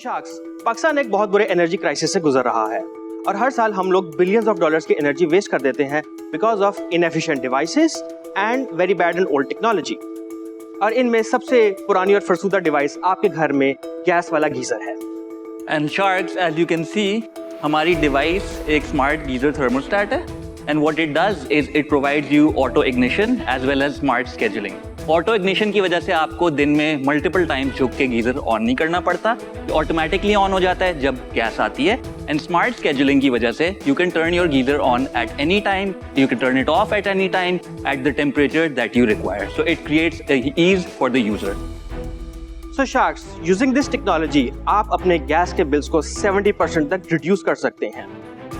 Sharks, Pakistan एक बहुत बुरे एनर्जी क्राइसिस से गुजर रहा है और हर साल हम लोग बिलियंस ऑफ डॉलर्स की एनर्जी वेस्ट कर देते हैं because of inefficient devices and very bad and old technology. और इनमें सबसे पुरानी और फरसूदा डिवाइस आपके घर में गैस वाला गीजर है। And sharks, as you can see, हमारी डिवाइस एक स्मार्ट गीजर थर्मोस्टेट है and what it does is it provides you auto ignition as well as smart scheduling. Auto ignition की वजह से आपको दिन में मल्टीपल टाइम झुक के गीजर ऑन नहीं करना पड़ता, ऑटोमेटिकली ऑन हो जाता है जब गैस आती है। एंड स्मार्ट स्केड्यूलिंग की वजह से you can turn your geyser on at any time, you can turn it off at any time at the temperature that you require, so it creates ease for the user. So sharks, using this technology आप अपने gas के bills को 70% तक reduce कर सकते हैं।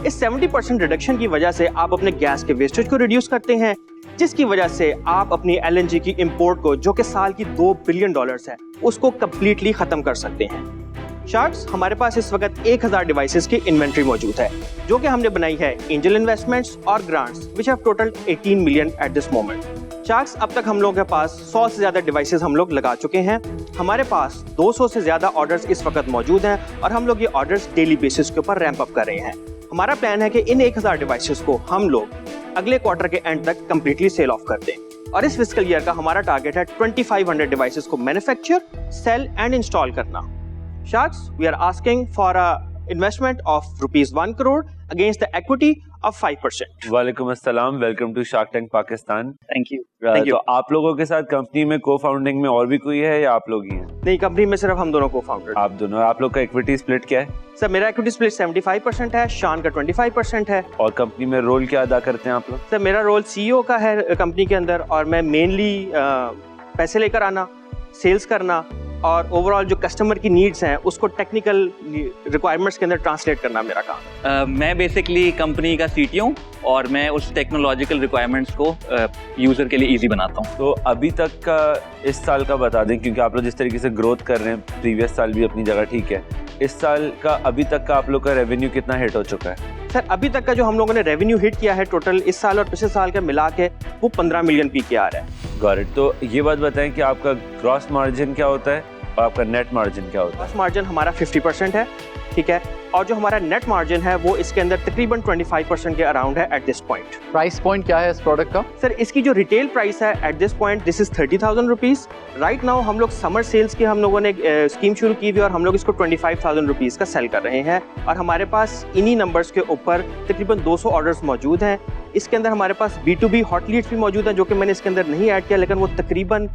इस 70% reduction की वजह से आप अपने गैस के वेस्टेज को रिड्यूस करते हैं, जिसकी वजह से आप अपनी एलएनजी की इंपोर्ट को, जो कि साल की $2 बिलियन है, उसको कंप्लीटली खत्म कर सकते हैं। शार्क्स, हमारे पास इस वक्त 1000 डिवाइसेस की इन्वेंट्री मौजूद है, जो कि हमने बनाई है एंजल इन्वेस्टमेंट्स और grants, which have total 18 million at this moment. Sharks, अब तक हम लोगों के पास 100 से ज्यादा डिवाइसेस हम लोग लगा चुके हैं। हमारे पास 200 से ज्यादा ऑर्डर्स इस वक्त मौजूद हैं और हम लोग ये ऑर्डर्स डेली बेसिस के ऊपर रैंप अप कर रहे हैं। हमारा प्लान है कि इन 1000 डिवाइसेस को हम लोग अगले क्वार्टर के एंड तक कंप्लीटली सेल ऑफ कर दें और इस फिस्कल ईयर का हमारा टारगेट है 2500 डिवाइसेस को मैन्युफैक्चर, सेल एंड इंस्टॉल करना। Sharks, we are asking for a investment of ₹1 crore against the equity of 5%। वालेकुम अस्सलाम, welcome to shark tank Pakistan. Thank you. तो आप लोगों के साथ कंपनी में को फाउंडिंग में और भी कोई है या आप लोग ही हैं? नहीं, कंपनी में सिर्फ हम दोनों को फाउंडर। आप दोनों। आप लोग का इक्विटी स्प्लिट क्या है? सर, मेरा इक्विटी स्प्लिट 75% है, शान का 25% है। और कंपनी में रोल क्या अदा करते हैं आप लोग? सर, मेरा रोल CEO का है कंपनी के अंदर और मैं मेनली पैसे लेकर आना, सेल्स करना और ओवरऑल जो कस्टमर की नीड्स हैं उसको टेक्निकल रिक्वायरमेंट्स के अंदर ट्रांसलेट करना मेरा काम। मैं बेसिकली कंपनी का CTO और मैं उस टेक्नोलॉजिकल रिक्वायरमेंट्स को यूज़र के लिए इजी बनाता हूँ। तो अभी तक का इस साल का बता दें, क्योंकि आप लोग जिस तरीके से ग्रोथ कर रहे हैं, प्रीवियस साल भी अपनी जगह ठीक है, इस साल का अभी तक का आप लोग का रेवेन्यू कितना हिट हो चुका है? सर, अभी तक का जो हम लोगों ने रेवेन्यू हिट किया है टोटल इस साल और पिछले साल का मिला के वो 15 मिलियन PKR है। Got it. तो ये बात बताएं कि आपका ग्रॉस मार्जिन क्या होता है और आपका नेट मार्जिन क्या होता है? ग्रॉस मार्जिन हमारा 50% है, ठीक है, और जो हमारा नेट मार्जिन है वो इसके अंदर तकरीबन 25% के अराउंड है at this point. Price point क्या है इस प्रोडक्ट का? सर, इसकी जो रिटेल प्राइस है at this point this is 30,000 rupees. Right now हम लोग समर सेल्स की हम लोगों ने स्कीम शुरू की हुई और हम लोग इसको 25,000 रुपीज़ का सेल कर रहे हैं और हमारे पास इन्हीं नंबर्स के ऊपर तकरीबन 200 ऑर्डर्स मौजूद हैं। इसके अंदर हमारे पास B2B हॉट लीड्स भी मौजूद हैं, जो कि मैंने इसके अंदर नहीं ऐड किया, लेकिन वो तकरीबन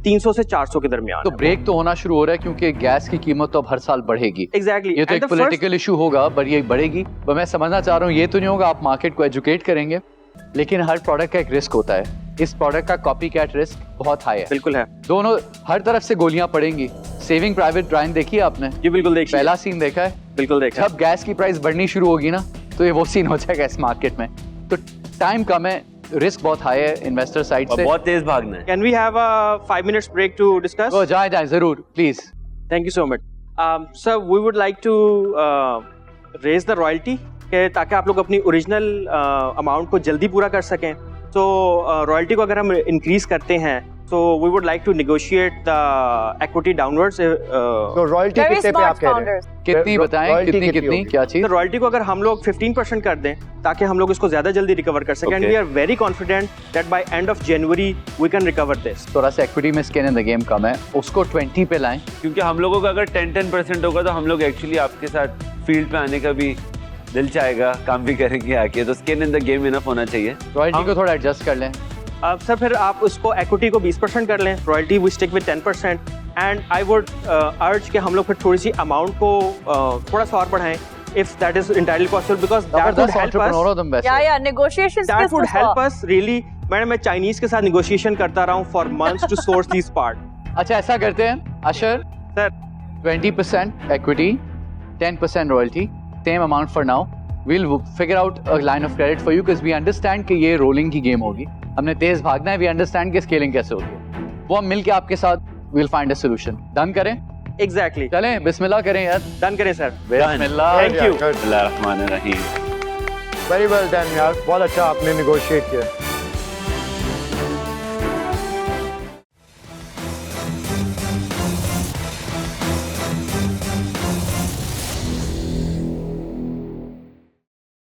300 से 400 के दरमियान। तो ब्रेक तो होना शुरू हो रहा है क्योंकि गैस की कीमत तो अब हर साल बढ़ेगी। एग्जैक्टली। ये तो एक पॉलिटिकल इशू होगा, पर ये बढ़ेगी। पर मैं समझना चाह रहा हूँ, ये तो नहीं होगा आप मार्केट को एजुकेट करेंगे, लेकिन हर प्रोडक्ट का एक रिस्क होता है। इस प्रोडक्ट का कॉपी कैट रिस्क बहुत हाई है। बिल्कुल है। दोनों हर तरफ से गोलियां पड़ेंगी। सेविंग प्राइवेट रायन देखी है आपने? जी बिल्कुल देखिए। पहला सीन देखा है? बिल्कुल देखा। जब गैस की प्राइस बढ़नी शुरू होगी ना, तो ये वो सीन हो जाएगा इस मार्केट में। तो टाइम कम है, रिस्क बहुत हाई है इन्वेस्टर साइड से। बहुत तेज भागना है। Can we have a 5 minutes break to discuss? ओ जाए जरूर, please. Thank you so much. Sir, we would like to raise the royalty ताकि आप लोग अपनी ओरिजिनल अमाउंट को जल्दी पूरा कर सकें। तो रॉयल्टी को अगर हम इंक्रीज करते हैं तो we would like to negotiate the equity downwards. तो रॉयल्टी कितने पे आप कह रहे हैं? कितनी बताएं? कितनी क्या चीज? तो रॉयल्टी को अगर हम लोग 15% कर दें ताकि हम लोग इसको ज्यादा जल्दी रिकवर कर सकें। And we are very confident that by end of January we can recover this. थोड़ा सा इक्विटी में स्किन इन द गेम कम है, उसको 20 पे लाएं, क्योंकि हम लोगों का अगर 10% होगा तो हम लोग एक्चुअली आपके साथ फील्ड पे आने का भी दिल चाहेगा, काम भी करेंगे आके। तो skin in the game enough होना चाहिए। रॉयल्टी को थोड़ा एडजस्ट कर लें। सर, फिर आप उसको इक्विटी को 20% कर लें, royalty we stick with 10%। And I would urge कि हम लोग फिर थोड़ी सी अमाउंट को थोड़ा सा और बढ़ाएं if that is entirely possible, because that would help us. Yeah, negotiations. That would help us really. Madam, मैं चाइनीज के साथ negotiation करता रहा हूँ for months to source these part. अच्छा, ऐसा करते हैं अशर sir, 20% equity, 10% royalty, same amount for now. We'll figure out a line of credit for you because we understand कि ये rolling की game होगी। हमने तेज भागना है, we understand कि scaling कैसे होती है। वो हम मिल के आपके साथ we'll find a solution. Done करें? Exactly. चलें, बिस्मिल्लाह करें यार। Done करें सर। बिस्मिल्लाह। Thank you. बिस्मिल्लाहिर्रहमानिर्रहीम। वेरी वेल डन यार, बहुत अच्छा आपने नेगोशिएट किया।